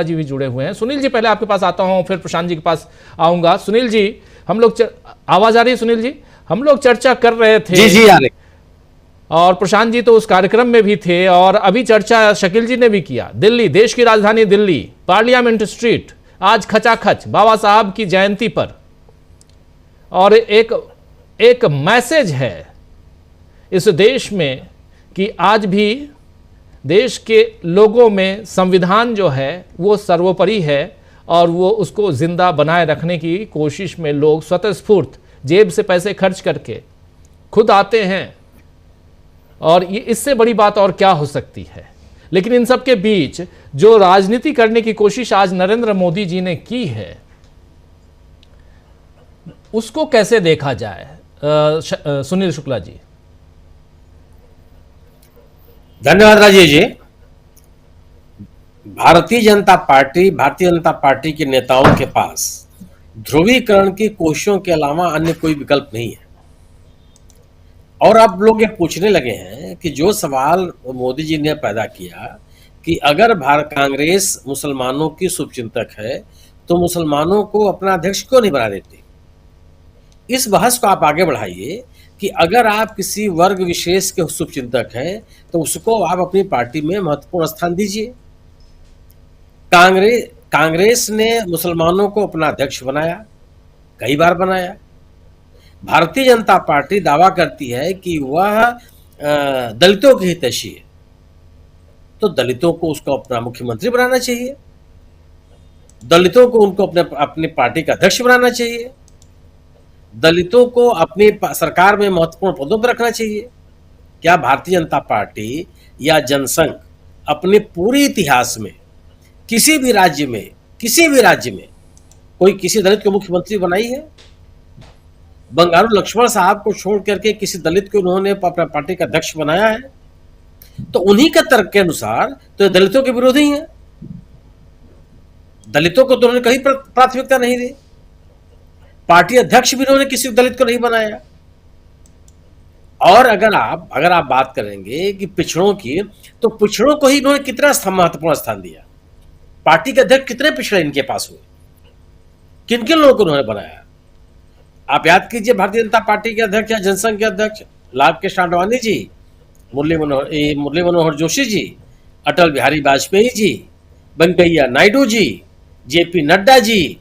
जी भी जुड़े हुए हैं। सुनील जी, पहले आपके पास आता हूं, फिर प्रशांत जी के पास आऊंगा। सुनील जी, हम लोग आवाज आ रही है? सुनील जी, हम लोग चर्चा कर रहे थे। जी जी आ रही। और प्रशांत जी तो उस कार्यक्रम में भी थे, और अभी चर्चा शकील जी ने भी किया। दिल्ली, देश की राजधानी दिल्ली, पार्लियामेंट स्ट्रीट, आज खचाखच बाबा साहब की जयंती पर, और एक मैसेज है इस देश में कि आज भी देश के लोगों में संविधान जो है वो सर्वोपरि है, और वो उसको जिंदा बनाए रखने की कोशिश में लोग स्वतःस्फूर्त जेब से पैसे खर्च करके खुद आते हैं। और ये इससे बड़ी बात और क्या हो सकती है। लेकिन इन सब के बीच जो राजनीति करने की कोशिश आज नरेंद्र मोदी जी ने की है, उसको कैसे देखा जाए? सुनील शुक्ला जी। धन्यवाद राजीव जी। भारतीय जनता पार्टी के नेताओं के पास ध्रुवीकरण की कोशिशों के अलावा अन्य कोई विकल्प नहीं है। और अब लोग ये पूछने लगे हैं कि जो सवाल मोदी जी ने पैदा किया कि अगर कांग्रेस मुसलमानों की शुभचिंतक है तो मुसलमानों को अपना अध्यक्ष क्यों नहीं बना देती। इस बहस को आप आगे बढ़ाइए कि अगर आप किसी वर्ग विशेष के शुभचिंतक हैं तो उसको आप अपनी पार्टी में महत्वपूर्ण स्थान दीजिए। कांग्रेस ने मुसलमानों को अपना अध्यक्ष बनाया, कई बार बनाया। भारतीय जनता पार्टी दावा करती है कि वह दलितों की हितैषी है, तो दलितों को उसको अपना मुख्यमंत्री बनाना चाहिए, दलितों को उनको अपने पार्टी का अध्यक्ष बनाना चाहिए, दलितों को अपनी सरकार में महत्वपूर्ण पदों पर रखना चाहिए। क्या भारतीय जनता पार्टी या जनसंघ अपने पूरे इतिहास में किसी भी राज्य में कोई किसी दलित को मुख्यमंत्री बनाई है? बंगारू लक्ष्मण साहब को छोड़ करके किसी दलित को उन्होंने अपना पार्टी का अध्यक्ष बनाया है? तो उन्हीं के तर्क के अनुसार तो दलितों के विरोधी हैं। दलितों को तो उन्होंने कहीं प्राथमिकता नहीं दी। पार्टी अध्यक्ष भी उन्होंने किसी दलित को नहीं बनाया। और अगर आप बात करेंगे कि पिछड़ों की, तो पिछड़ों को ही इन्होंने कितना महत्वपूर्ण स्थान दिया। पार्टी के अध्यक्ष कितने पिछड़े इनके पास हुए, किन किन लोगों को उन्होंने बनाया? आप याद कीजिए, भारतीय जनता पार्टी के अध्यक्ष या जनसंघ के अध्यक्ष लाल कृष्ण आडवाणी जी, मुरली मनोहर जोशी जी, अटल बिहारी वाजपेयी जी, वेंकैया नायडू जी, जेपी नड्डा जी,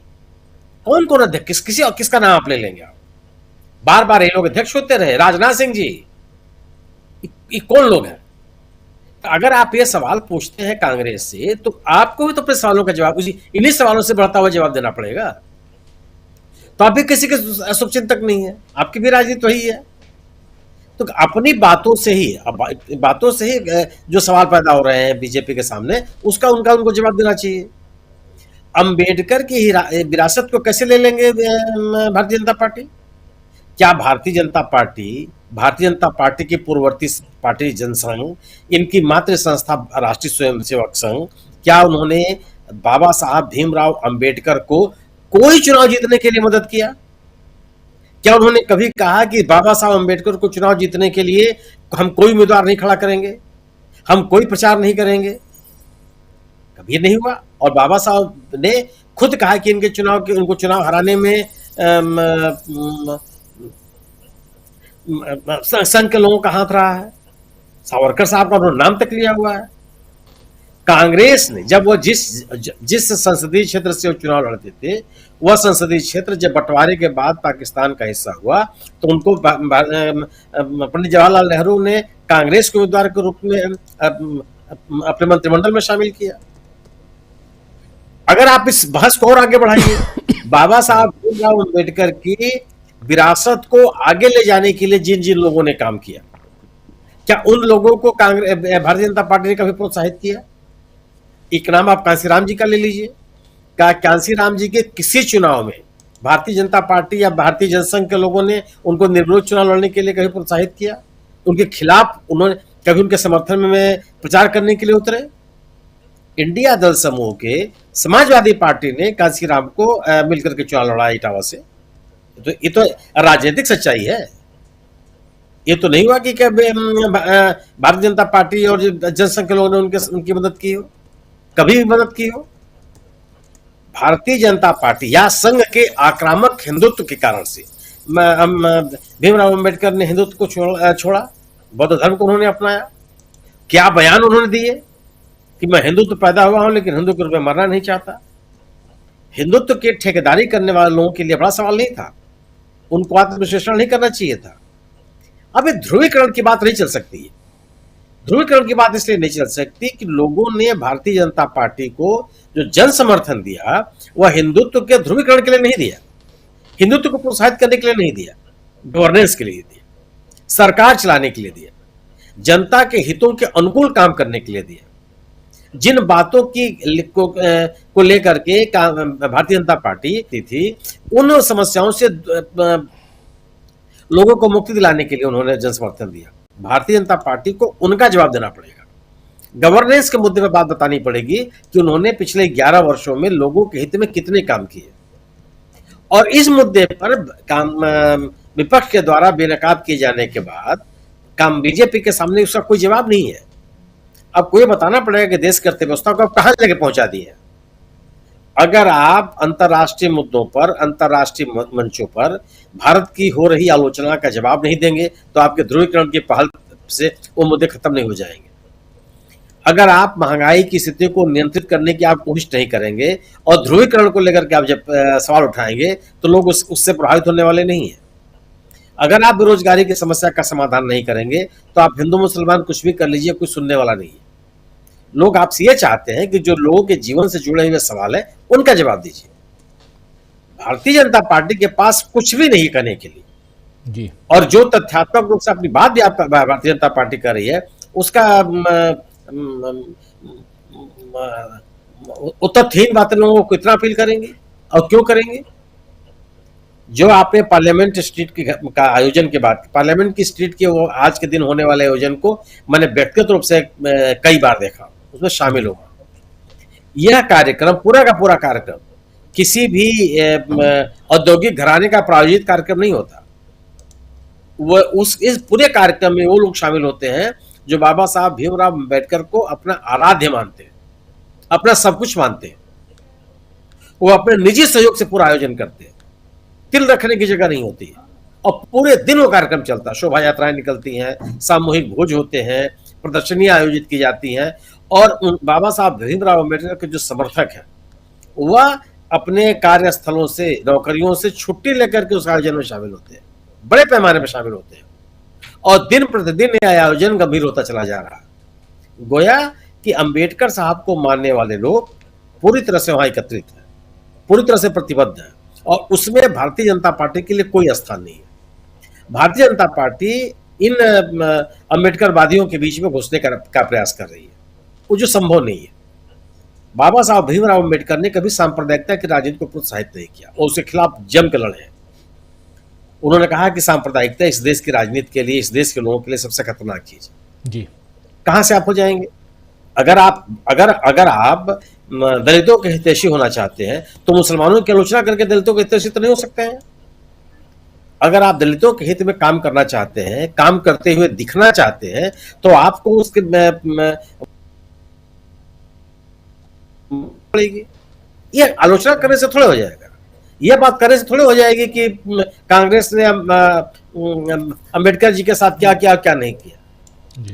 कौन अध्यक्ष, किसका नाम आप ले लेंगे? आप बार बार ये लोग अध्यक्ष होते रहे। राजनाथ सिंह जी, ये कौन लोग हैं? तो अगर आप ये सवाल पूछते हैं कांग्रेस से, तो आपको भी तो अपने सवालों का जवाब इन्हीं सवालों से बढ़ता हुआ जवाब देना पड़ेगा। तो आप भी किसी के शुभचिंतक नहीं है, आपकी भी राजनीति वही है। तो अपनी बातों से ही जो सवाल पैदा हो रहे हैं बीजेपी के सामने, उनको जवाब देना चाहिए। अंबेडकर की विरासत को कैसे ले लेंगे भारतीय जनता पार्टी? क्या भारतीय जनता पार्टी की पूर्ववर्ती पार्टी जनसंघ, इनकी मातृ संस्था राष्ट्रीय स्वयंसेवक संघ, क्या उन्होंने बाबा साहब भीमराव अंबेडकर को कोई चुनाव जीतने के लिए मदद किया? क्या उन्होंने कभी कहा कि बाबा साहब अंबेडकर को चुनाव जीतने के लिए हम कोई उम्मीदवार नहीं खड़ा करेंगे, हम कोई प्रचार नहीं करेंगे? कभी नहीं हुआ। और बाबा साहब ने खुद कहा कि उनको चुनाव हराने में संघ के लोगों का हाथ रहा है। सावरकर साहब का उन्होंने नाम तक लिया हुआ है। कांग्रेस ने जब वो जिस संसदीय क्षेत्र से चुनाव लड़ते थे, वह संसदीय क्षेत्र जब बंटवारे के बाद पाकिस्तान का हिस्सा हुआ, तो उनको पंडित जवाहरलाल नेहरू ने कांग्रेस के उम्मीदवार के रूप में अपने मंत्रिमंडल में शामिल किया। अगर आप इस बहस को और आगे बढ़ाइए, बाबा साहब भीमराव अंबेडकर की विरासत को आगे ले जाने के लिए जिन जिन लोगों ने काम किया, क्या उन लोगों को भारतीय जनता पार्टी ने कभी प्रोत्साहित किया? एक नाम आप कांसीराम जी का ले लीजिए। क्या कांसीराम जी के किसी चुनाव में भारतीय जनता पार्टी या भारतीय जनसंघ के लोगों ने उनको निर्विरोध चुनाव लड़ने के लिए कभी प्रोत्साहित किया? उनके खिलाफ उन्होंने कभी उनके समर्थन में प्रचार करने के लिए उतरे? इंडिया दल समूह के समाजवादी पार्टी ने कांसीराम को मिलकर के चुनाव लड़ा इटावा से। तो ये तो राजनीतिक सच्चाई है। ये तो नहीं हुआ कि भारतीय जनता पार्टी और जनसंघ के लोगों ने उनकी मदद की हो, कभी भी मदद की हो। भारतीय जनता पार्टी या संघ के आक्रामक हिंदुत्व के कारण से भीमराव अंबेडकर ने हिंदुत्व को छोड़ा, बौद्ध धर्म को उन्होंने अपनाया। क्या बयान उन्होंने दिए कि मैं हिंदुत्व पैदा हुआ हूं लेकिन हिंदू के रूप में मरना नहीं चाहता। हिंदुत्व की ठेकेदारी करने वाले लोगों के लिए बड़ा सवाल नहीं था, उनको आत्मविश्लेषण नहीं करना चाहिए था। अब ध्रुवीकरण की बात नहीं चल सकती है। ध्रुवीकरण की बात इसलिए नहीं चल सकती कि लोगों ने भारतीय जनता पार्टी को जो जन समर्थन दिया वह हिंदुत्व के ध्रुवीकरण के लिए नहीं दिया, हिंदुत्व को प्रोत्साहित करने के लिए नहीं दिया, गवर्नेंस के लिए दिया, सरकार चलाने के लिए दिया, जनता के हितों के अनुकूल काम करने के लिए दिया। जिन बातों को लेकर के भारतीय जनता पार्टी थी, उन समस्याओं से लोगों को मुक्ति दिलाने के लिए उन्होंने जन समर्थन दिया। भारतीय जनता पार्टी को उनका जवाब देना पड़ेगा। गवर्नेंस के मुद्दे पर बात बतानी पड़ेगी कि उन्होंने पिछले 11 वर्षों में लोगों के हित में कितने काम किए, और इस मुद्दे पर विपक्ष के द्वारा बेनकाब किए जाने के बाद काम बीजेपी के सामने उसका कोई जवाब नहीं है। अब कोई बताना पड़ेगा कि देश की अर्थव्यवस्था को आप कहां लेके पहुंचा दिए। अगर आप अंतर्राष्ट्रीय मुद्दों पर, अंतर्राष्ट्रीय मंचों पर भारत की हो रही आलोचना का जवाब नहीं देंगे तो आपके ध्रुवीकरण की पहल से वो मुद्दे खत्म नहीं हो जाएंगे। अगर आप महंगाई की स्थिति को नियंत्रित करने की आप कोशिश नहीं करेंगे और ध्रुवीकरण को लेकर के आप जब सवाल उठाएंगे तो लोग उससे प्रभावित होने वाले नहीं है। अगर आप बेरोजगारी की समस्या का समाधान नहीं करेंगे तो आप हिंदू मुसलमान कुछ भी कर लीजिए, कोई सुनने वाला नहीं है। लोग आपसे ये चाहते हैं कि जो लोगों के जीवन से जुड़े हुए सवाल है उनका जवाब दीजिए। भारतीय जनता पार्टी के पास कुछ भी नहीं करने के लिए जी। और जो तथ्यात्मक रूप से अपनी बात भी आपका भारतीय जनता पार्टी कर रही है उसका तथ्यहीन बातें लोगों को कितना अपील करेंगे और क्यों करेंगे। जो आपने पार्लियामेंट स्ट्रीट का आयोजन के बाद, पार्लियामेंट की स्ट्रीट के वो आज के दिन होने वाले आयोजन को मैंने व्यक्तिगत रूप से कई बार देखा, उसमें शामिल हुआ। यह कार्यक्रम पूरा का पूरा कार्यक्रम किसी भी औद्योगिक घराने का प्रायोजित कार्यक्रम नहीं होता। वह इस पूरे कार्यक्रम में वो लोग शामिल होते हैं जो बाबा साहब भीमराव अंबेडकर को अपना आराध्य मानते हैं, अपना सब कुछ मानते हैं। वो अपने निजी सहयोग से पूरा आयोजन करते हैं, तिल रखने की जगह नहीं होती है और पूरे दिन वो कार्यक्रम चलता है। शोभा यात्राएं निकलती हैं, सामूहिक भोज होते हैं, प्रदर्शनियां आयोजित की जाती हैं और बाबा साहब भीमराव अंबेडकर के जो समर्थक हैं वह अपने कार्यस्थलों से, नौकरियों से छुट्टी लेकर के उस आयोजन में शामिल होते हैं, बड़े पैमाने पर शामिल होते हैं और दिन प्रतिदिन यह आयोजन गंभीर होता चला जा रहा है। गोया कि अंबेडकर साहब को मानने वाले लोग पूरी तरह से वहां एकत्रित हैं, पूरी तरह से प्रतिबद्ध हैं और उसमें भारतीय जनता पार्टी के लिए कोई स्थान नहीं है। भारतीय जनता पार्टी इन अंबेडकरवादियों के बीच में घुसने का प्रयास कर रही है, वो जो संभव नहीं है। बाबा साहब भीमराव अंबेडकर ने कभी सांप्रदायिकता की राजनीति को प्रोत्साहित नहीं किया और उसके खिलाफ जम के लड़े हैं। उन्होंने कहा कि सांप्रदायिकता इस देश की राजनीति के लिए, इस देश के लोगों के लिए सबसे खतरनाक चीज जी। कहां से आप हो जाएंगे? अगर आप दलितों के हितैषी होना चाहते हैं तो मुसलमानों की आलोचना करके दलितों के हितैषी तो नहीं हो सकते हैं। अगर आप दलितों के हित में काम करना चाहते हैं, काम करते हुए दिखना चाहते हैं तो आपको उसके पड़ेगी। ये आलोचना करने से थोड़ा हो जाएगा, यह बात करने से थोड़ी हो जाएगी कि कांग्रेस ने अंबेडकर जी के साथ क्या किया क्या नहीं किया।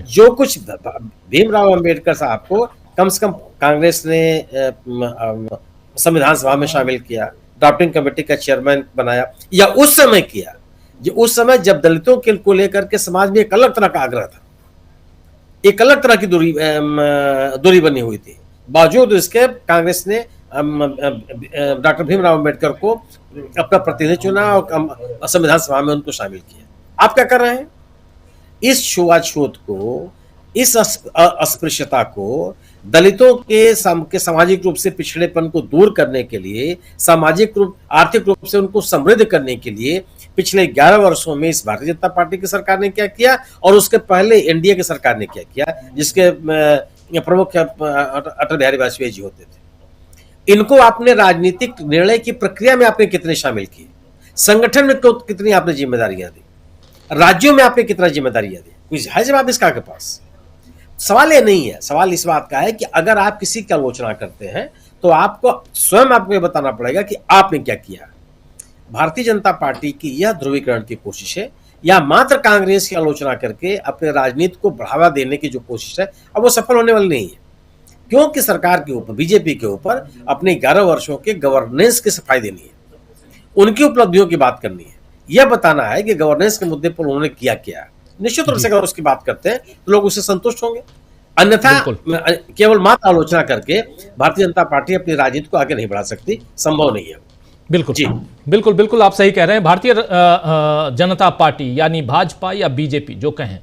जो कुछ भीमराव अंबेडकर साहब को कम से कम कांग्रेस ने संविधान सभा में शामिल किया, ड्राफ्टिंग कमेटी का चेयरमैन बनाया, या उस समय किया जो उस समय जब दलितों के को लेकर के समाज में एक अलग तरह का आग्रह था, एक अलग तरह की दूरी बनी हुई थी। बावजूद इसके कांग्रेस ने डॉक्टर भीमराव अंबेडकर को अपना प्रतिनिधि चुना और संविधान सभा में उनको शामिल किया। आप क्या कर रहे हैं? इस छुआछूत को, इस अस्पृश्यता को, दलितों के सामाजिक रूप से पिछड़ेपन को दूर करने के लिए, सामाजिक रूप, आर्थिक रूप से उनको समृद्ध करने के लिए पिछले 11 वर्षों में इस भारतीय जनता पार्टी की सरकार ने क्या किया और उसके पहले एनडीए की सरकार ने क्या किया, जिसके प्रमुख अटल बिहारी वाजपेयी जी होते थे। इनको आपने राजनीतिक निर्णय की प्रक्रिया में आपने कितने शामिल किए, संगठन में कितनी आपने जिम्मेदारियां दी, राज्यों में आपने कितना जिम्मेदारियां दी? कुछ है जवाब इसका के पास? सवाल ये नहीं है। सवाल इस बात का है कि अगर आप किसी की आलोचना करते हैं तो आपको स्वयं आपको ये बताना पड़ेगा कि आपने क्या किया। भारतीय जनता पार्टी की यह ध्रुवीकरण की कोशिश है या मात्र कांग्रेस की आलोचना करके अपने राजनीति को बढ़ावा देने की जो कोशिश है, अब वो सफल होने वाली नहीं है, क्योंकि सरकार के ऊपर, बीजेपी के ऊपर अपने 11 वर्षों के गवर्नेंस की सफाई देनी है, उनकी उपलब्धियों की बात करनी है, यह बताना है कि गवर्नेंस के मुद्दे पर उन्होंने किया क्या। निश्चित रूप से अगर उसकी बात करते हैं तो लोग उससे संतुष्ट होंगे, अन्यथा केवल मात्र आलोचना करके भारतीय जनता पार्टी अपनी राजनीति को आगे नहीं बढ़ा सकती, संभव नहीं है। बिल्कुल जी बिल्कुल बिल्कुल, आप सही कह रहे हैं। भारतीय जनता पार्टी यानी भाजपा या बीजेपी जो कहें,